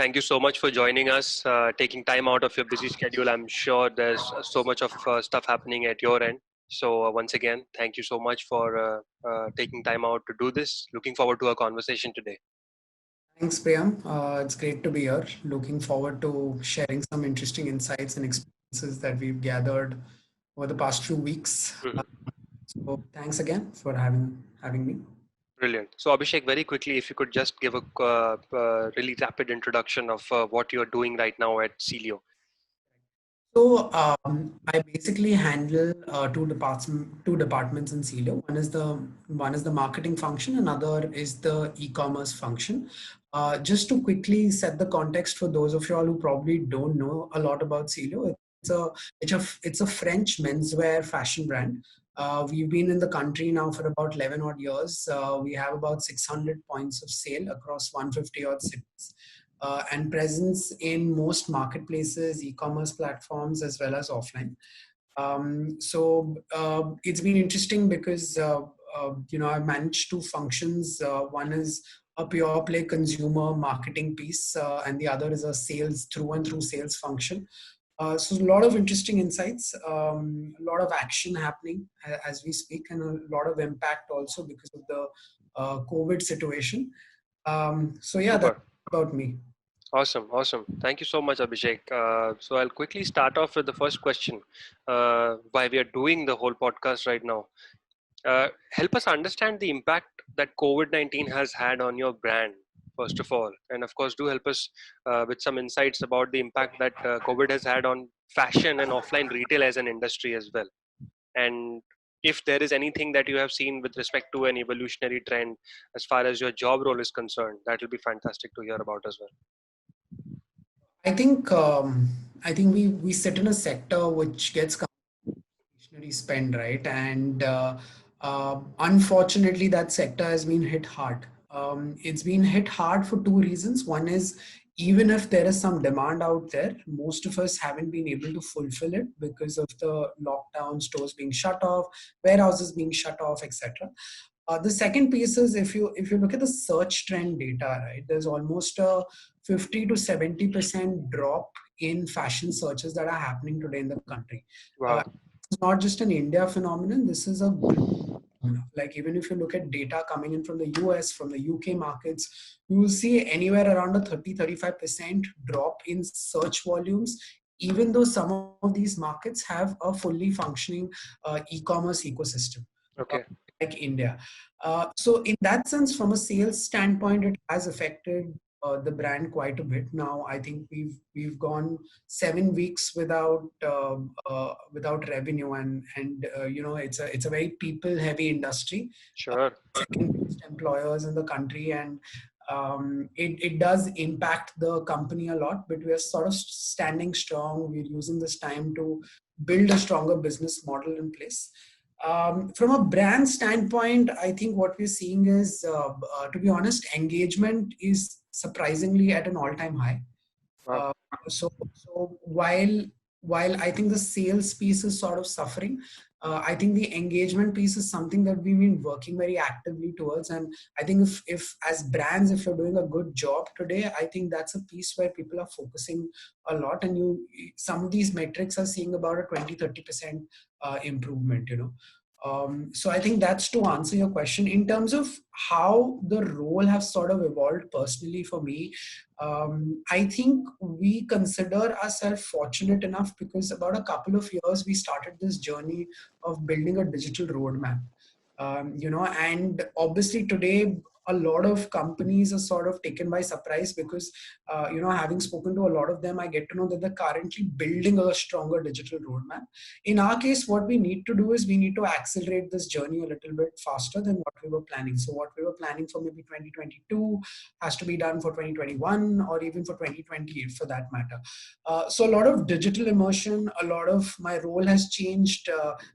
thank you so much for joining us, taking time out of your busy schedule. I'm sure there's so much of stuff happening at your end. So once again, thank you so much for taking time out to do this. Looking forward to our conversation today. Thanks, Priyam. It's great to be here. Looking forward to sharing some interesting insights and experiences that we've gathered over the past few weeks. Mhm. So thanks again for having me. Brilliant. So Abhishek, very quickly, if you could just give a really rapid introduction of what you're doing right now at Celio. So I basically handle two departments in Celio. One is the marketing function, another is the e-commerce function. Just to quickly set the context for those of you all who probably don't know a lot about Celio, it's a French menswear fashion brand. We've been in the country now for about 11 odd years. We have about 600 points of sale across 150 odd cities and presence in most marketplaces, e-commerce platforms, as well as offline. It's been interesting because I've managed two functions. One is a pure play consumer marketing piece, and the other is a sales through and through sales function. So a lot of interesting insights, a lot of action happening as we speak, and a lot of impact also because of the COVID situation. That's Super. about me. Awesome. Awesome. Thank you so much, Abhishek. So I'll quickly start off with the first question. Why we are doing the whole podcast right now. Help us understand the impact that COVID-19 has had on your brand, first of all. And of course, do help us with some insights about the impact that COVID has had on fashion and offline retail as an industry as well. And if there is anything that you have seen with respect to an evolutionary trend as far as your job role is concerned, that will be fantastic to hear about as well. I think we sit in a sector which gets discretionary spend, right? And unfortunately, that sector has been hit hard. It's been hit hard for two reasons. One is even if there is some demand out there, most of us haven't been able to fulfill it because of the lockdown, stores being shut off, warehouses being shut off, etc. The second piece is if you look at the search trend data, right? There's almost a 50 to 70% drop in fashion searches that are happening today in the country. Wow. It's not just an India phenomenon. This is a global phenomenon. Like even if you look at data coming in from the US, from the UK markets, you will see anywhere around a 30-35% drop in search volumes, even though some of these markets have a fully functioning e-commerce ecosystem. Uh, Okay. like India. So in that sense, from a sales standpoint, it has affected the brand quite a bit. Now, I think we've gone 7 weeks without revenue, and it's a very people heavy industry. Sure. Second biggest employers in the country, and it does impact the company a lot. But we are sort of standing strong. We're using this time to build a stronger business model in place. From a brand standpoint, I think what we're seeing is, to be honest, engagement is surprisingly at an all-time high. Wow. Uh, so while I think the sales piece is sort of suffering, I think the engagement piece is something that we've been working very actively towards. And I think if as brands, if you're doing a good job today, I think that's a piece where people are focusing a lot. And some of these metrics are seeing about a 20-30% improvement. So I think that's to answer your question. In terms of how the role has sort of evolved personally for me, I think we consider ourselves fortunate enough because about a couple of years we started this journey of building a digital roadmap. And obviously today a lot of companies are sort of taken by surprise because, having spoken to a lot of them, I get to know that they're currently building a stronger digital roadmap. In our case, what we need to do is we need to accelerate this journey a little bit faster than what we were planning. So what we were planning for maybe 2022 has to be done for 2021 or even for 2028 for that matter. So a lot of digital immersion, a lot of my role has changed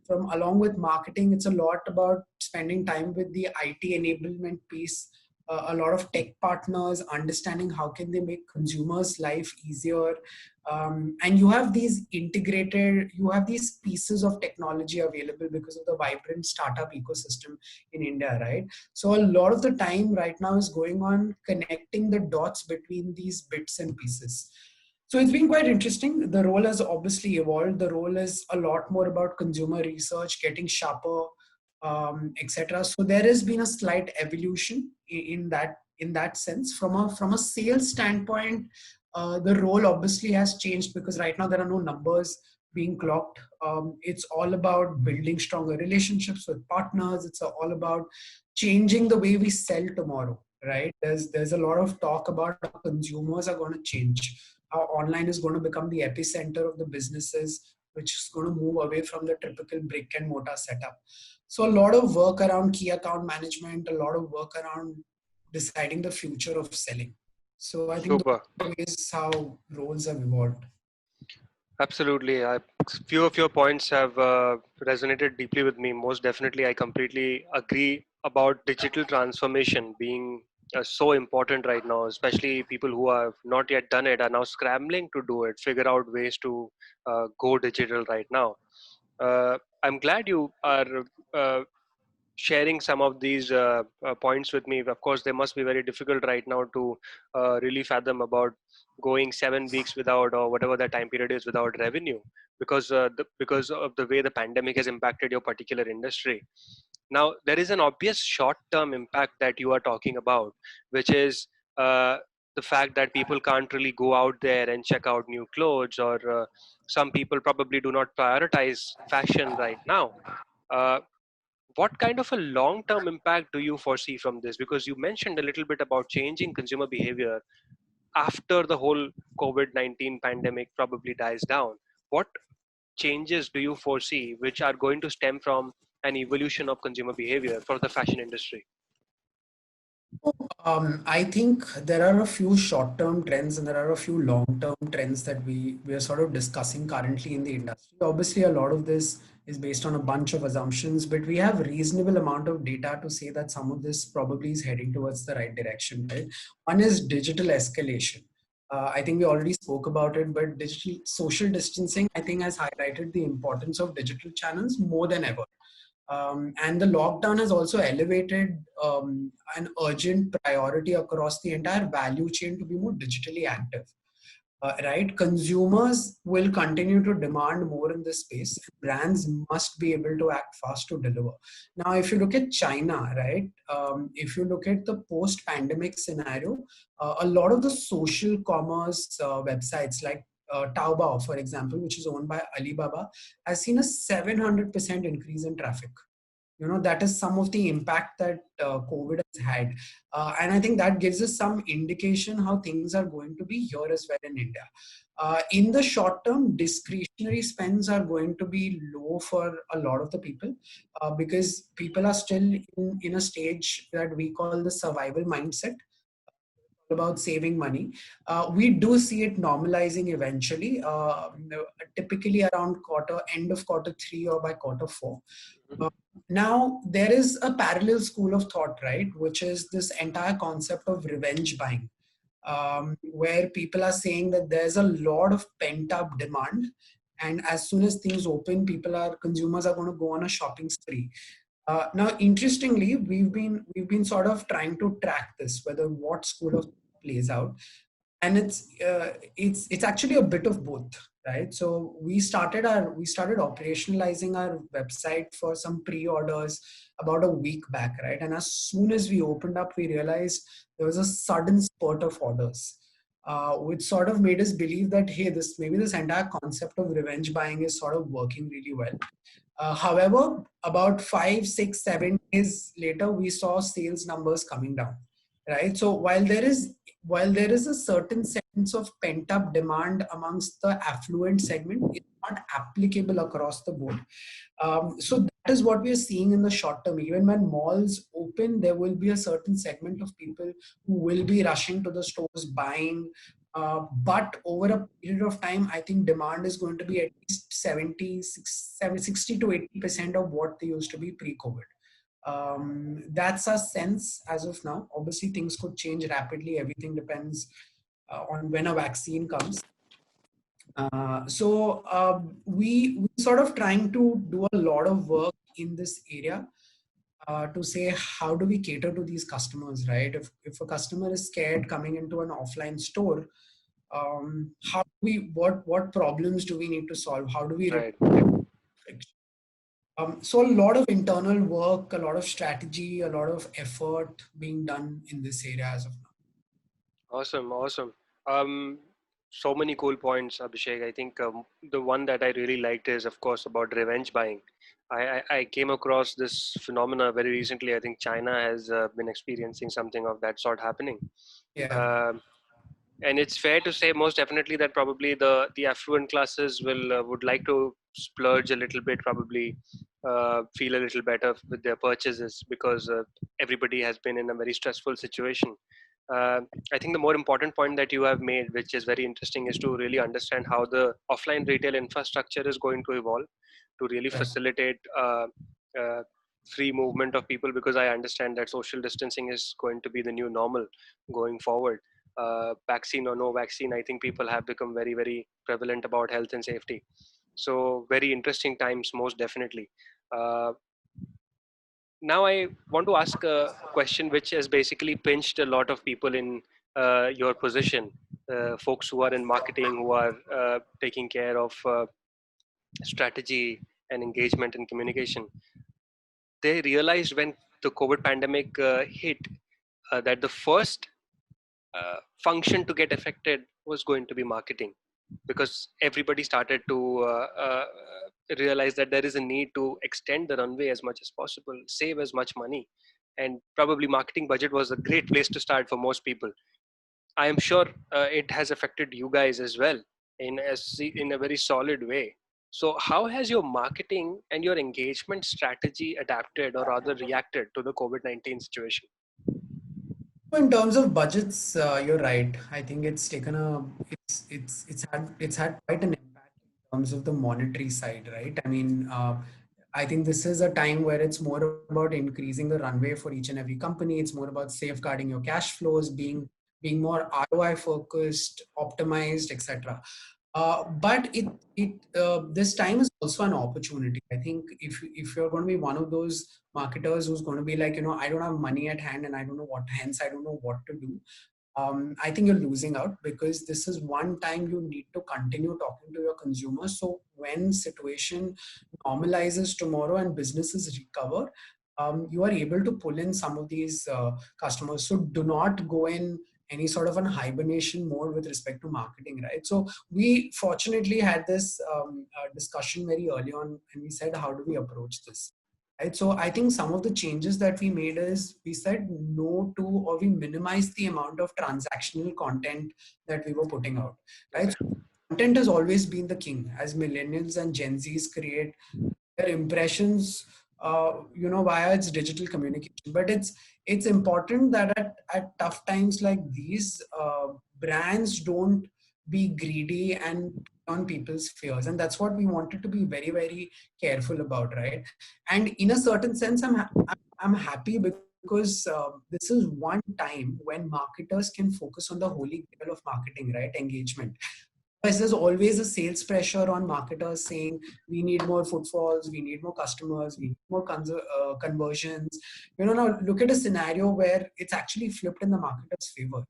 from along with marketing. It's a lot about spending time with the IT enablement piece, a lot of tech partners understanding how can they make consumers life easier. And you have these integrated, you have these pieces of technology available because of the vibrant startup ecosystem in India, right? So a lot of the time right now is going on connecting the dots between these bits and pieces. So it's been quite interesting. The role has obviously evolved. The role is a lot more about consumer research, getting sharper, etc. So there has been a slight evolution in that sense. From a sales standpoint, the role obviously has changed because right now there are no numbers being clocked. It's all about building stronger relationships with partners. It's all about changing the way we sell tomorrow. Right? There's a lot of talk about how consumers are going to change, how online is going to become the epicenter of the businesses, which is going to move away from the typical brick and mortar setup. So a lot of work around key account management, a lot of work around deciding the future of selling. So I think Super. those are ways how roles have evolved. Absolutely. Few of your points have resonated deeply with me. Most definitely, I completely agree about digital transformation being so important right now, especially people who have not yet done it are now scrambling to do it, figure out ways to go digital right now. I'm glad you are uh, sharing some of these points with me. Of course, they must be very difficult right now to really fathom about going 7 weeks without, or whatever the time period is, without revenue, because because of the way the pandemic has impacted your particular industry. Now, there is an obvious short-term impact that you are talking about, which is the fact that people can't really go out there and check out new clothes, or some people probably do not prioritize fashion right now. Uh, what kind of a long term impact do you foresee from this? Because you mentioned a little bit about changing consumer behavior after the whole COVID-19 pandemic probably dies down. What changes do you foresee which are going to stem from an evolution of consumer behavior for the fashion industry? I think there are a few short-term trends and there are a few long-term trends that we are sort of discussing currently in the industry. Obviously, a lot of this is based on a bunch of assumptions, but we have reasonable amount of data to say that some of this probably is heading towards the right direction, right? One is digital escalation. I think we already spoke about it, but digital social distancing, I think, has highlighted the importance of digital channels more than ever. And the lockdown has also elevated an urgent priority across the entire value chain to be more digitally active. Right? Consumers will continue to demand more in this space. Brands must be able to act fast to deliver. Now, if you look at China, right? If you look at the post-pandemic scenario, a lot of the social commerce websites like Taobao, for example, which is owned by Alibaba, has seen a 700% increase in traffic. That is some of the impact that COVID has had. And I think that gives us some indication how things are going to be here as well in India. In the short term, discretionary spends are going to be low for a lot of the people, because people are still in a stage that we call the survival mindset, about saving money. We do see it normalizing eventually, typically around end of quarter 3 or by quarter 4. uh, Now, there is a parallel school of thought, right, which is this entire concept of revenge buying, where people are saying that there's a lot of pent up demand. And as soon as things open, consumers are going to go on a shopping spree. Now, interestingly, we've been sort of trying to track this, whether what school of thought plays out, and it's actually a bit of both, right? So we started operationalizing our website for some pre-orders about a week back, right? And as soon as we opened up, we realized there was a sudden spurt of orders, which sort of made us believe that, hey, this entire concept of revenge buying is sort of working really well. However, about 5, 6, 7 days later, we saw sales numbers coming down, right? So while there is a certain sense of pent up demand amongst the affluent segment, it's not applicable across the board. So that is what we are seeing in the short term. Even when malls open, there will be a certain segment of people who will be rushing to the stores buying. But over a period of time, I think demand is going to be at least 60 to 80% of what they used to be pre-COVID. That's our sense as of now. Obviously, things could change rapidly. Everything depends on when a vaccine comes. We sort of trying to do a lot of work in this area to say how do we cater to these customers, right? If a customer is scared coming into an offline store, how do we what problems do we need to solve? How do we remove Right. friction? So a lot of internal work, a lot of strategy, a lot of effort being done in this area as of now. Awesome, awesome. Um, so many cool points, Abhishek. I think the one that I really liked is, of course, about revenge buying. I came across this phenomena very recently. I think China has been experiencing something of that sort happening. Yeah, Um and it's fair to say, most definitely, that probably the affluent classes will would like to splurge a little bit, probably feel a little better with their purchases, because everybody has been in a very stressful situation. uh, I think the more important point that you have made, which is very interesting, is to really understand how the offline retail infrastructure is going to evolve to really correct. facilitate uh, free movement of people, because I understand that social distancing is going to be the new normal going forward. Vaccine or no vaccine, I think people have become very, very prevalent about health and safety. So very interesting times, most definitely. Uh, Now I want to ask a question which has basically pinched a lot of people in your position, folks who are in marketing, who are taking care of strategy and engagement and communication. They realized when the COVID pandemic hit, that the first function to get affected was going to be marketing, because everybody started to realize that there is a need to extend the runway as much as possible, save as much money, and probably marketing budget was a great place to start for most people. I am sure it has affected you guys as well in a very solid way. So, how has your marketing and your engagement strategy adapted, or rather reacted, to the COVID-19 situation? So in terms of budgets, you're right. I think it's taken it's had quite an impact in terms of the monetary side, right? I mean, I think this is a time where it's more about increasing the runway for each and every company. It's more about safeguarding your cash flows, being more ROI focused, optimized, etc. But this time is also an opportunity. I think if you're going to be one of those marketers who's going to be like, I don't have money at hand and I don't know what, hence I don't know what to do. I think you're losing out, because this is one time you need to continue talking to your consumers. So when situation normalizes tomorrow and businesses recover, you are able to pull in some of these customers. So do not go in any sort of an hibernation mode with respect to marketing, right? So we fortunately had this discussion very early on, and we said, how do we approach this? Right. So I think some of the changes that we made is we said no to, or we minimized the amount of transactional content that we were putting out. Right. Okay. So content has always been the king as millennials and Gen Zs create their impressions, via its digital communication. But it's important that at tough times like these, brands don't be greedy and play on people's fears, and that's what we wanted to be very, very careful about, right? And in a certain sense, I'm happy, because this is one time when marketers can focus on the holy grail of marketing, right? Engagement. Because there's always a sales pressure on marketers saying we need more footfalls, we need more customers, we need more conversions. Now look at a scenario where it's actually flipped in the marketer's favor.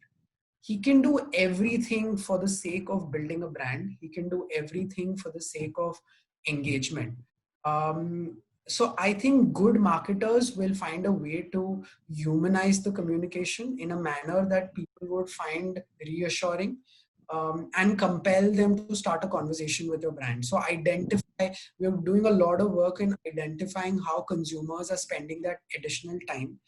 He can do everything for the sake of building a brand. He can do everything for the sake of engagement. So I think good marketers will find a way to humanize the communication in a manner that people would find reassuring, and compel them to start a conversation with your brand. So identify, we're doing a lot of work in identifying how consumers are spending that additional time,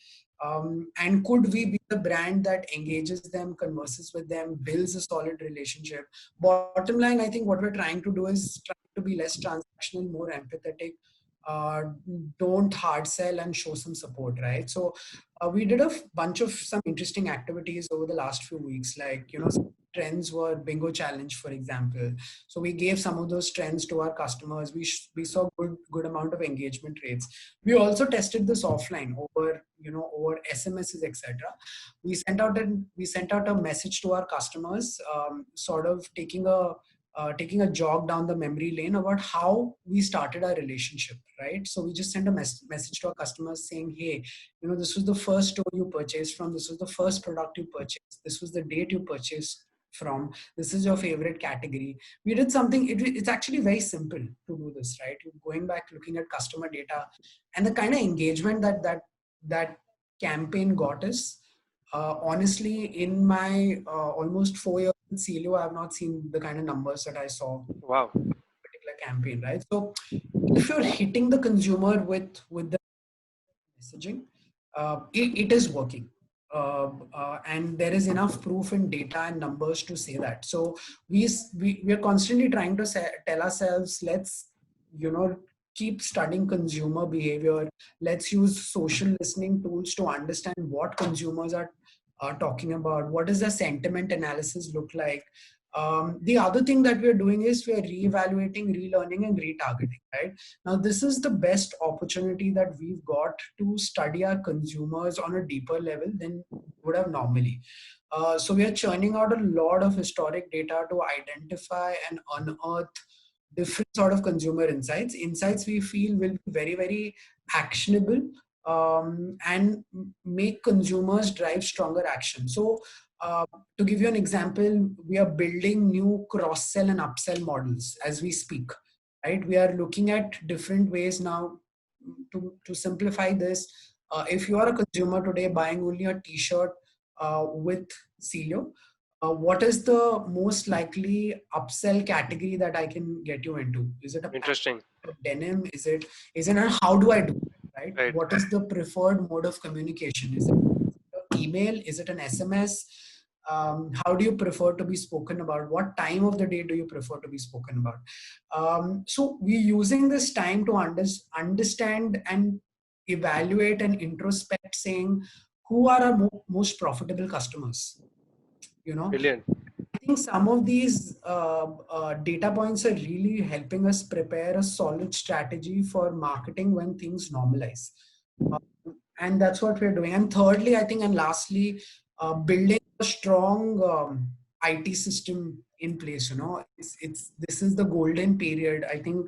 and could we be the brand that engages them, converses with them, builds a solid relationship? Bottom line, I think what we're trying to do is try to be less transactional, more empathetic. Uh, don't hard sell and show some support, right? So we did a bunch of some interesting activities over the last few weeks, like trends were bingo challenge, for example. So we gave some of those trends to our customers. We saw good amount of engagement rates. We also tested this offline over, over SMSs, etc. We sent out a message to our customers, sort of taking a jog down the memory lane about how we started our relationship, right? So we just sent a message to our customers saying, hey, this was the first store you purchased from, this was the first product you purchased, this was the date you purchased from, this is your favorite category. We did something, it's actually very simple to do this, right? You're going back, looking at customer data, and the kind of engagement that campaign got us. Honestly, in my almost 4 years with Celio, I have not seen the kind of numbers that I saw Wow. particular campaign, right? So if you're hitting the consumer with the messaging, it is working. And there is enough proof in data and numbers to say that. So we are constantly trying to tell ourselves, let's, you know keep studying consumer behavior. Let's use social listening tools to understand what consumers are talking about. What does the sentiment analysis look like? The other thing that we are doing is we are reevaluating, relearning, and retargeting, right? Now, this is the best opportunity that we've got to study our consumers on a deeper level than we would have normally. So we are churning out a lot of historic data to identify and unearth different sort of consumer insights we feel will be very, very actionable, and make consumers drive stronger action. So to give you an example, we are building new cross sell and upsell models as we speak, right? We are looking at different ways now to simplify this. If you are a consumer today buying only a t-shirt with Celio, what is the most likely upsell category that I can get you into? Is it a pant, Interesting. a denim? Is it and how do I do it, right? Right. What is the preferred mode of communication? Is it an email? Is it an SMS? How do you prefer to be spoken about? What time of the day do you prefer to be spoken about? So we're using this time to understand and evaluate and introspect, saying who are our most profitable customers. You know, Brilliant. I think some of these data points are really helping us prepare a solid strategy for marketing when things normalize. Uh, and that's what we're doing. And thirdly, I think, and lastly, building a strong IT system in place. It's this is the golden period. I think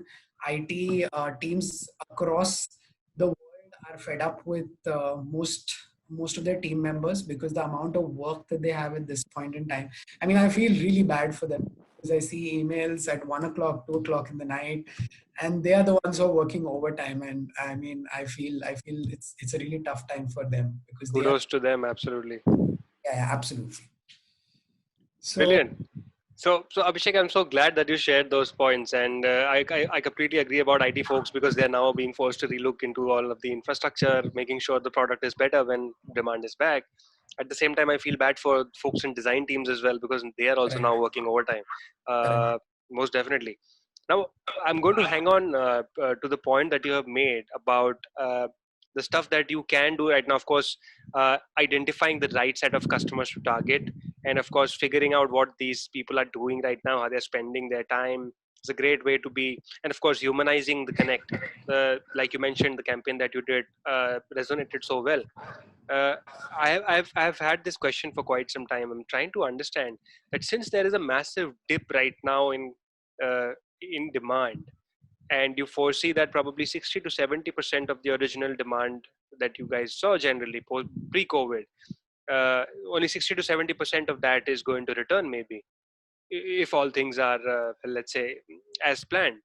IT teams across the world are fed up with most of their team members because the amount of work that they have at this point in time. I mean, I feel really bad for them because I see emails at 1 o'clock, 2 o'clock in the night, and they are the ones who are working overtime. And I mean, I feel it's a really tough time for them because they are. Kudos to them. Absolutely. Yeah, yeah, absolutely. So Brilliant. So Abhishek, I'm so glad that you shared those points, and I completely agree about IT folks because they're now being forced to relook into all of the infrastructure, making sure the product is better when demand is back. At the same time, I feel bad for folks in design teams as well because they are also correct, now working overtime. correct, Most definitely. Now, I'm going to hang on to the point that you have made about the stuff that you can do right now. Of course, identifying the right set of customers to target, and of course, figuring out what these people are doing right now, how they're spending their time. It's a great way to be, and of course, humanizing the connect. Like you mentioned, the campaign that you did resonated so well. uh, I've had this question for quite some time. I'm trying to understand that since there is a massive dip right now uh, in demand, and you foresee that probably 60 to 70% of the original demand that you guys saw generally pre-COVID, only 60 to 70% of that is going to return, maybe if all things are, let's say, as planned.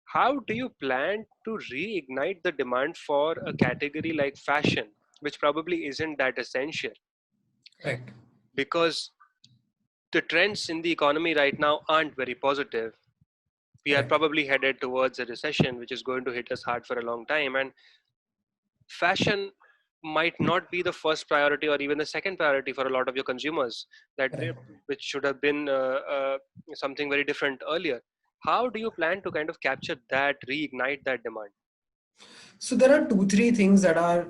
How do you plan to reignite the demand for a category like fashion, which probably isn't that essential? correct, Because the trends in the economy right now aren't very positive. We are correct, probably headed towards a recession, which is going to hit us hard for a long time. And fashion might not be the first priority or even the second priority for a lot of your consumers, correct. which should have been something very different earlier. How do you plan to kind of capture that, reignite that demand? So there are two, three things that are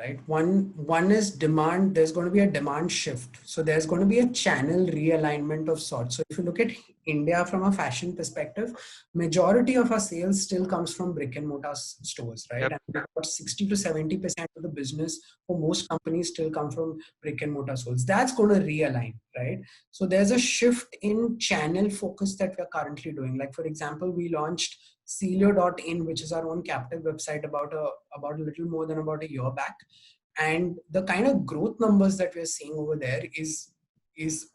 right? One is demand. There's going to be a demand shift, so there's going to be a channel realignment of sorts. So if you look at India from a fashion perspective, majority of our sales still comes from brick and mortar stores, right? Yep. And about 60 to 70% of the business for most companies still come from brick and mortar stores. That's going to realign, right? So there's a shift in channel focus that we're currently doing. Like for example, we launched Celio.in, which is our own captive website, about a little more than about a year back. And the kind of growth numbers that we're seeing over there is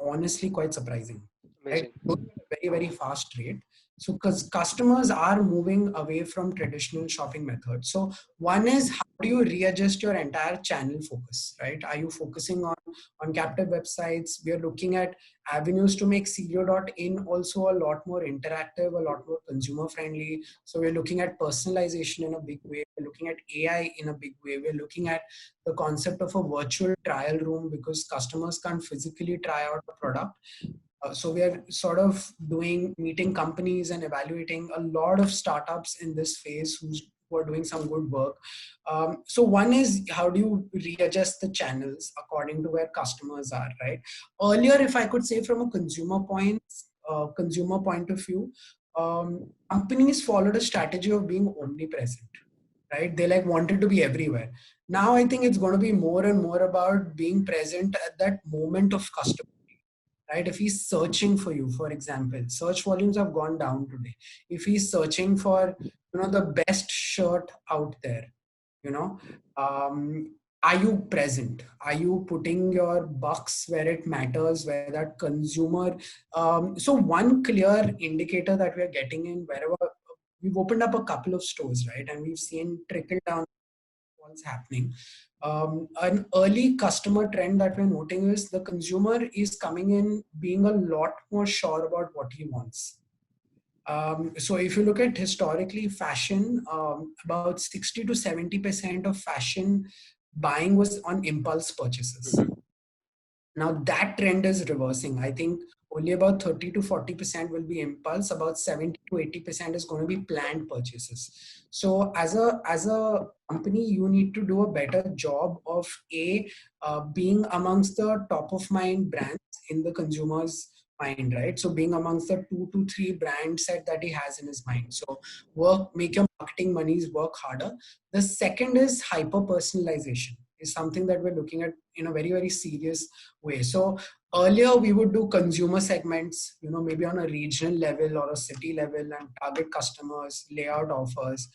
honestly quite surprising, right? Amazing. Growing at a very, very fast rate. So because customers are moving away from traditional shopping methods. So one is, how do you readjust your entire channel focus, right? Are you focusing on captive websites? We are looking at avenues to make Celio.in also a lot more interactive, a lot more consumer friendly. So we're looking at personalization in a big way. We're looking at AI in a big way. We're looking at the concept of a virtual trial room, because customers can't physically try out a product. So we are sort of meeting companies and evaluating a lot of startups in this phase who are doing some good work. So one is, how do you readjust the channels according to where customers are, right? Earlier, if I could say from a consumer point of view, companies followed a strategy of being omnipresent, right? They like wanted to be everywhere. Now I think it's going to be more and more about being present at that moment of customer, right? If he's searching for you, for example, search volumes have gone down today. If he's searching for, the best shirt out there, you know, are you present? Are you putting your bucks where it matters, where that consumer? So one clear indicator that we're getting in wherever we've opened up a couple of stores, right, and we've seen trickle down what's happening. An early customer trend that we're noting is the consumer is coming in being a lot more sure about what he wants. So if you look at historically fashion, about 60 to 70% of fashion buying was on impulse purchases. Hmm. Now that trend is reversing. I think only about 30 to 40% will be impulse. About 70 to 80% is going to be planned purchases. So as a company, you need to do a better job of being amongst the top of mind brands in the consumer's mind, right? So being amongst the 2 to 3 brand set that he has in his mind. So make your marketing monies work harder. The second is hyper personalization, is something that we're looking at in a very, very serious way. So earlier we would do consumer segments, maybe on a regional level or a city level, and target customers, layout offers.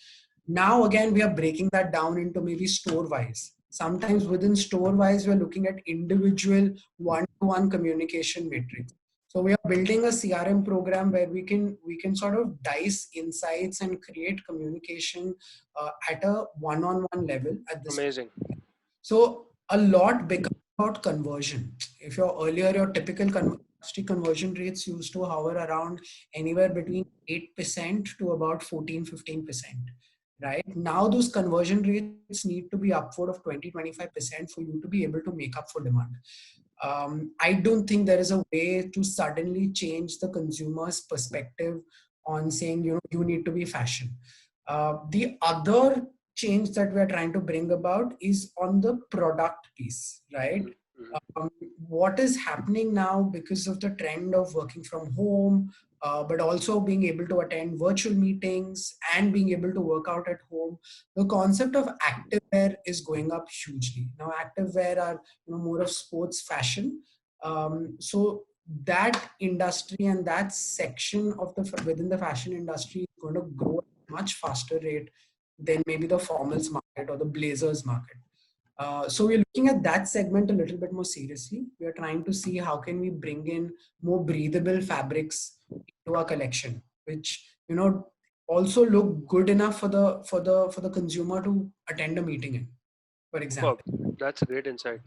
Now again, we are breaking that down into maybe store wise. Sometimes within store wise, we're looking at individual one-to-one communication matrix. So we are building a CRM program where we can sort of dice insights and create communication at a one-on-one level at this. Amazing. So a lot becomes about conversion. If your typical industry conversion rates used to hover around anywhere between 8% to about 14-15%. Right now, those conversion rates need to be upward of 20-25% for you to be able to make up for demand. I don't think there is a way to suddenly change the consumer's perspective on saying, you need to be fashion. The other change that we're trying to bring about is on the product piece, right? Hmm. What is happening now because of the trend of working from home, but also being able to attend virtual meetings and being able to work out at home, the concept of activewear is going up hugely. Now, activewear are more of sports fashion. So that industry and that section of within the fashion industry is going to grow at a much faster rate than maybe the formals market or the blazers market. So we're looking at that segment a little bit more seriously. We are trying to see how can we bring in more breathable fabrics into our collection, which also look good enough for the consumer to attend a meeting in, for Superb. example. That's a great insight.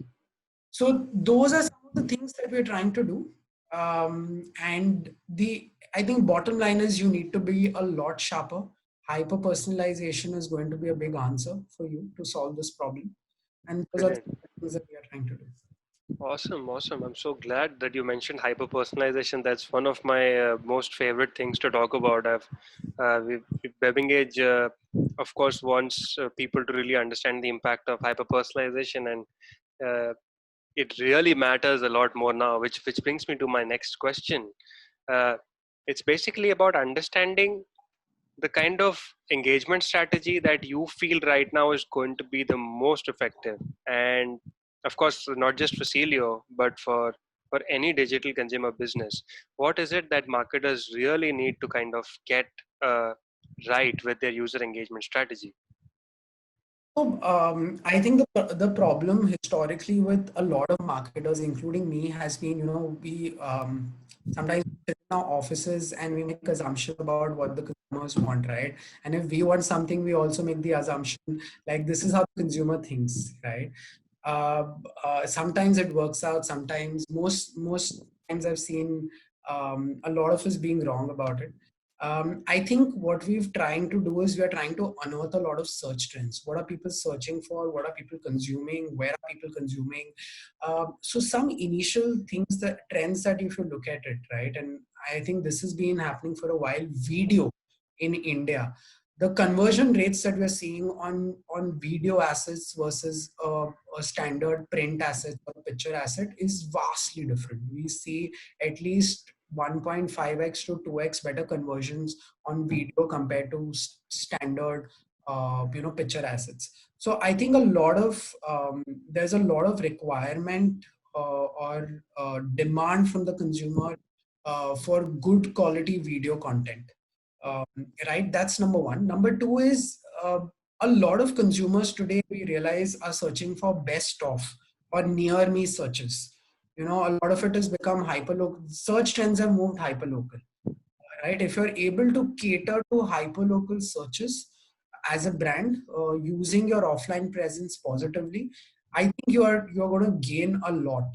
So those are some of the things that we're trying to do. And I think bottom line is you need to be a lot sharper. Hyper personalization is going to be a big answer for you to solve this problem. And those are the Brilliant. things that we are trying to do. Awesome, awesome. I'm so glad that you mentioned hyper personalization. That's one of my most favorite things to talk about. We've Web Engage of course, wants people to really understand the impact of hyper personalization, and it really matters a lot more now. Which brings me to my next question. Uh, it's basically about understanding the kind of engagement strategy that you feel right now is going to be the most effective, and of course not just for Celio but for any digital consumer business. What is it that marketers really need to kind of get right with their user engagement strategy? So I think the problem historically with a lot of marketers, including me, has been, we sometimes sit in our offices and we make assumptions about what the consumers want, right? And if we want something, we also make the assumption like this is how the consumer thinks, right? uh, Sometimes it works out. Sometimes, most times I've seen a lot of us being wrong about it. I think what we've trying to do is we are trying to unearth a lot of search trends. What are people searching for? What are people consuming? Where are people consuming? So some initial things, that trends that if you look at it, right, and I think this has been happening for a while. Video in India, the conversion rates that we're seeing on video assets versus a standard print asset or picture asset is vastly different. We see at least 1.5x to 2x better conversions on video compared to standard picture assets. So I think a lot of there's a lot of requirement or demand from the consumer for good quality video content. um, right, that's number one. Number two is a lot of consumers today, we realize, are searching for best of or near me searches. A lot of it has become hyperlocal. Search trends have moved hyperlocal, right? If you're able to cater to hyperlocal searches as a brand, using your offline presence positively, I think you're going to gain a lot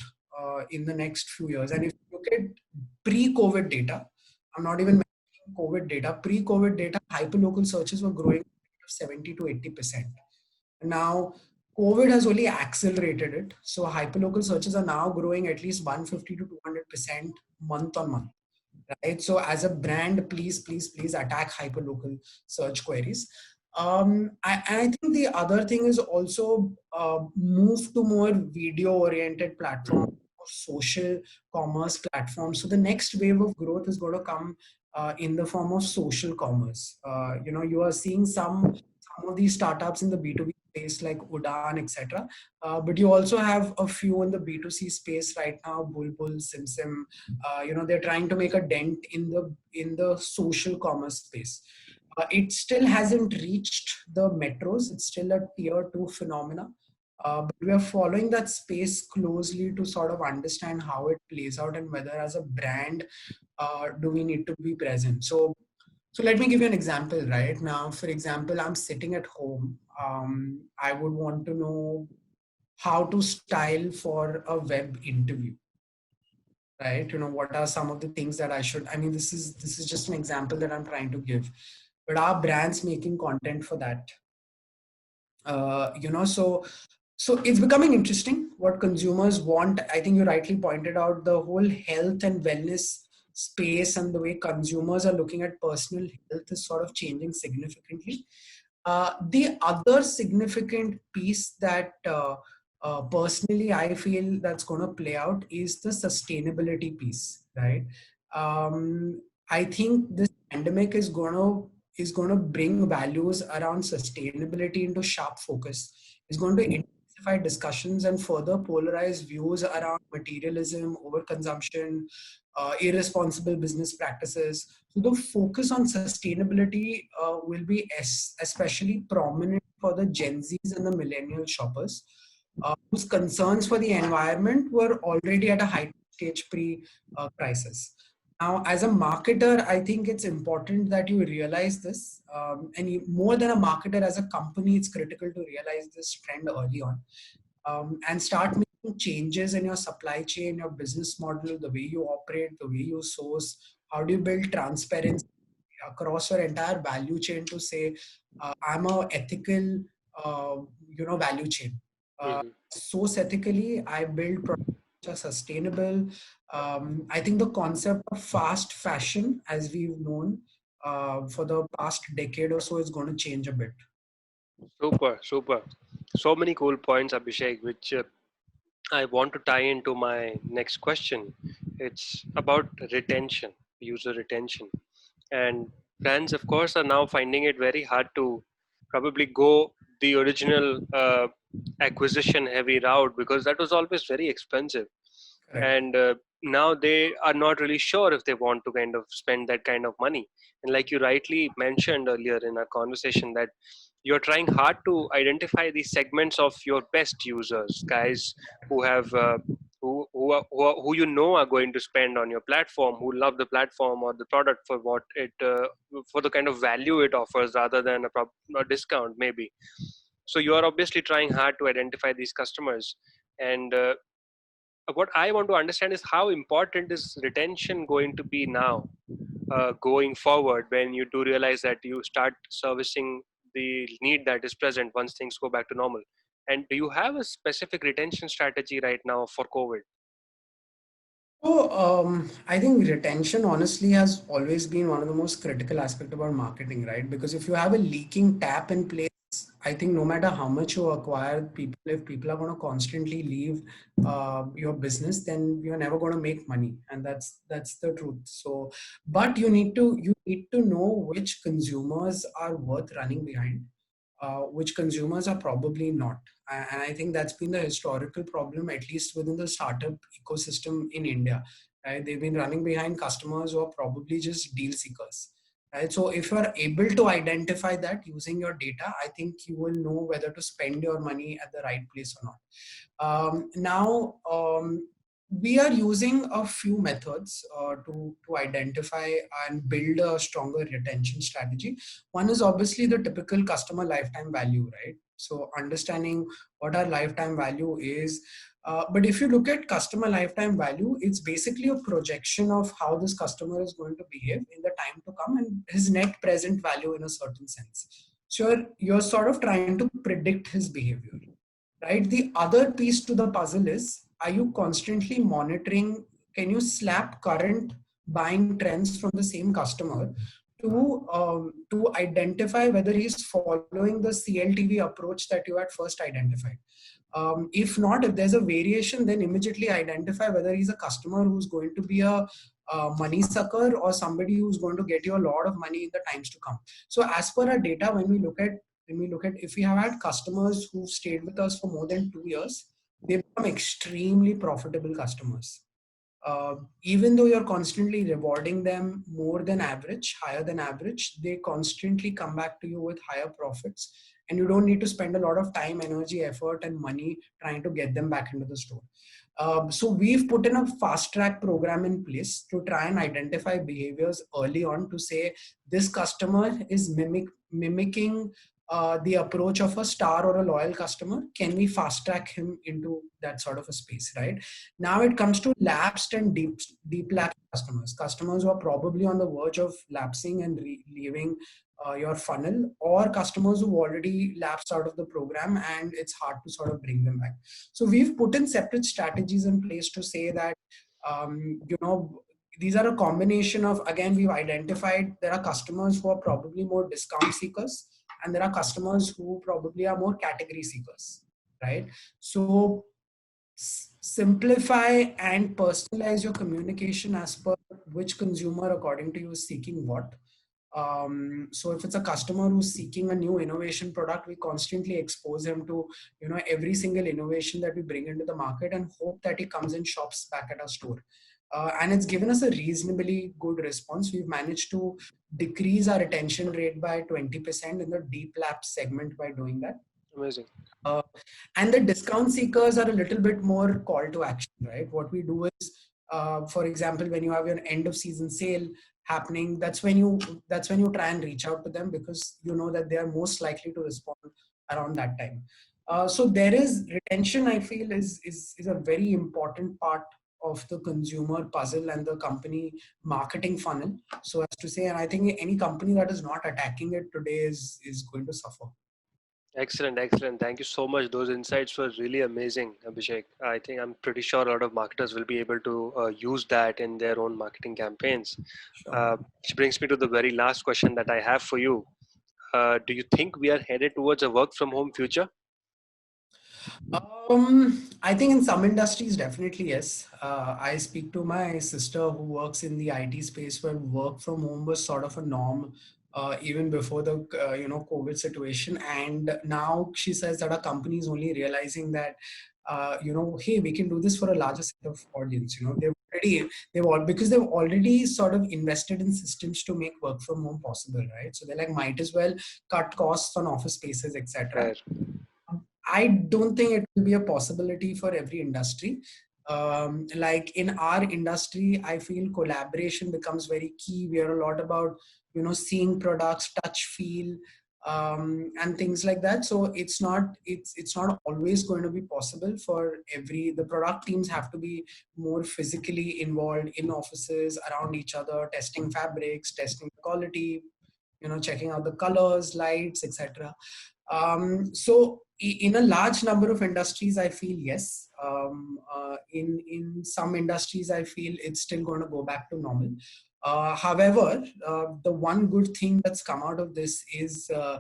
in the next few years. And if you look at pre-COVID data, I'm not even mentioning COVID data. Pre-COVID data, hyperlocal searches were growing at 70 to 80%. Now, COVID has only accelerated it. So hyperlocal searches are now growing at least 150 to 200% month on month, right? So as a brand, please attack hyperlocal search queries. And I think the other thing is also move to more video oriented platforms, social commerce platforms. So the next wave of growth is going to come in the form of social commerce. You are seeing some of these startups in the B2B space like Udan, etc. But you also have a few in the B2C space right now, Bulbul, SimSim. They're trying to make a dent in the social commerce space. It still hasn't reached the metros. It's still a tier 2 phenomena. But we are following that space closely to sort of understand how it plays out and whether, as a brand, do we need to be present. So let me give you an example. Right now, for example, I'm sitting at home. I would want to know how to style for a web interview, right? What are some of the things that I should, I mean, this is just an example that I'm trying to give, but are brands making content for that? So it's becoming interesting what consumers want. I think you rightly pointed out the whole health and wellness space, and the way consumers are looking at personal health is sort of changing significantly. The other significant piece that personally I feel that's going to play out is the sustainability piece, right? Um, I think this pandemic is going to bring values around sustainability into sharp focus. Is going to intensify discussions and further polarize views around materialism, overconsumption, irresponsible business practices. So the focus on sustainability will be especially prominent for the Gen Zs and the millennial shoppers, whose concerns for the environment were already at a high stage pre-crisis. Now, as a marketer, I think it's important that you realize this. And more than a marketer, as a company, it's critical to realize this trend early on, and start making changes in your supply chain, your business model, the way you operate, the way you source. How do you build transparency across your entire value chain to say, I'm a ethical, uh, value chain. Uh, Hmm. Source ethically, I build products which are sustainable. I think the concept of fast fashion, as we've known for the past decade or so, is going to change a bit. Super, super. So many cool points, Abhishek, which I want to tie into my next question. It's about retention, user retention. And brands, of course, are now finding it very hard to probably go the original acquisition heavy route, because that was always very expensive. Correct. And now they are not really sure if they want to kind of spend that kind of money. And like you rightly mentioned earlier in our conversation, that you're trying hard to identify the segments of your best users, guys who have who you know are going to spend on your platform, who love the platform or the product for what it for the kind of value it offers, rather than a discount maybe. So you are obviously trying hard to identify these customers. And what I want to understand is how important is retention going to be now, going forward, when you do realize that you start servicing the need that is present once things go back to normal. And do you have a specific retention strategy right now for COVID? So, I think retention honestly has always been one of the most critical aspect about marketing, right? Because if you have a leaking tap in place, I think no matter how much you acquire people, if people are going to constantly leave your business, then you're never going to make money, and that's the truth. So, but you need to know which consumers are worth running behind, which consumers are probably not. And I think that's been the historical problem, at least within the startup ecosystem in India. Right? They've been running behind customers who are probably just deal seekers. Right? So if you are able to identify that using your data, I think you will know whether to spend your money at the right place or not. Now, we are using a few methods to identify and build a stronger retention strategy. One is obviously the typical customer lifetime value, right? So understanding what our lifetime value is. But if you look at customer lifetime value, it's basically a projection of how this customer is going to behave in the time to come and his net present value in a certain sense. So you're sort of trying to predict his behavior, right? The other piece to the puzzle is, are you constantly monitoring? Can you slap current buying trends from the same customer to identify whether he's following the CLTV approach that you had first identified? If not, if there's a variation, then immediately identify whether he's a customer who's going to be a money sucker or somebody who's going to get you a lot of money in the times to come. So as per our data, when we look at if we have had customers who've stayed with us for more than 2 years, they become extremely profitable customers. Even though you're constantly rewarding them more than average, higher than average, they constantly come back to you with higher profits, and you don't need to spend a lot of time, energy, effort, and money trying to get them back into the store. So we've put in a fast track program in place to try and identify behaviors early on to say this customer is mimicking the approach of a star or a loyal customer. Can we fast track him into that sort of a space, right? Now it comes to lapsed and deep lapsed customers who are probably on the verge of lapsing and leaving your funnel, or customers who've already lapsed out of the program and it's hard to sort of bring them back. So we've put in separate strategies in place to say that, these are a combination of, again, we've identified there are customers who are probably more discount seekers, and there are customers who probably are more category seekers, right? So simplify and personalize your communication as per which consumer according to you is seeking what. So if it's a customer who's seeking a new innovation product, we constantly expose him to every single innovation that we bring into the market and hope that he comes and shops back at our store. And it's given us a reasonably good response. We've managed to decrease our retention rate by 20% in the deep lapse segment by doing that. Amazing. uh, and the discount seekers are a little bit more call to action, right? What we do is, for example, when you have your end of season sale happening, that's when you try and reach out to them, because you know that they are most likely to respond around that time. So there is retention, I feel, is a very important part of the consumer puzzle and the company marketing funnel, so as to say. And I think any company that is not attacking it today is going to suffer. Excellent, excellent. Thank you so much. Those insights were really amazing, Abhishek. I think I'm pretty sure a lot of marketers will be able to use that in their own marketing campaigns. Sure. Which brings me to the very last question that I have for you. Do you think we are headed towards a work from home future? I think in some industries, definitely yes. I speak to my sister who works in the IT space where work from home was sort of a norm even before the COVID situation, and now she says that our company is only realizing that hey, we can do this for a larger set of audience. They've all because they've already sort of invested in systems to make work from home possible, right? So they're like, might as well cut costs on office spaces, etc. Fair. I don't think it will be a possibility for every industry. Like in our industry, I feel collaboration becomes very key. We are a lot about seeing products, touch, feel, and things like that. So it's not always going to be possible for every. The product teams have to be more physically involved in offices around each other, testing fabrics, testing quality, checking out the colors, lights, etc. In a large number of industries, I feel yes. In some industries, I feel it's still going to go back to normal. However, the one good thing that's come out of this is, as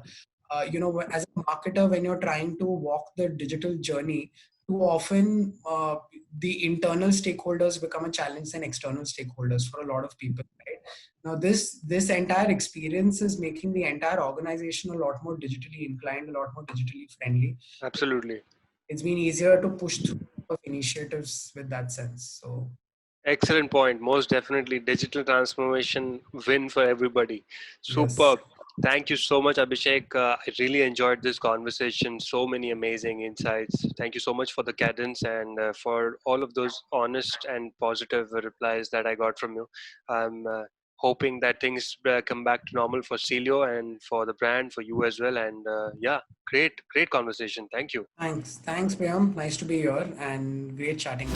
a marketer, when you're trying to walk the digital journey, too often the internal stakeholders become a challenge than external stakeholders for a lot of people, right? Now, this entire experience is making the entire organization a lot more digitally inclined, a lot more digitally friendly. Absolutely. It's been easier to push through a lot of initiatives with that sense. So Excellent point. Most definitely, digital transformation win for everybody. yes, Superb. Thank you so much, Abhishek. I really enjoyed this conversation. So many amazing insights. Thank you so much for the cadence and for all of those honest and positive replies that I got from you. I'm hoping that things come back to normal for Celio and for the brand, for you as well. And yeah, great conversation. Thank you. thanks, Priyam. Nice to be here and great chatting.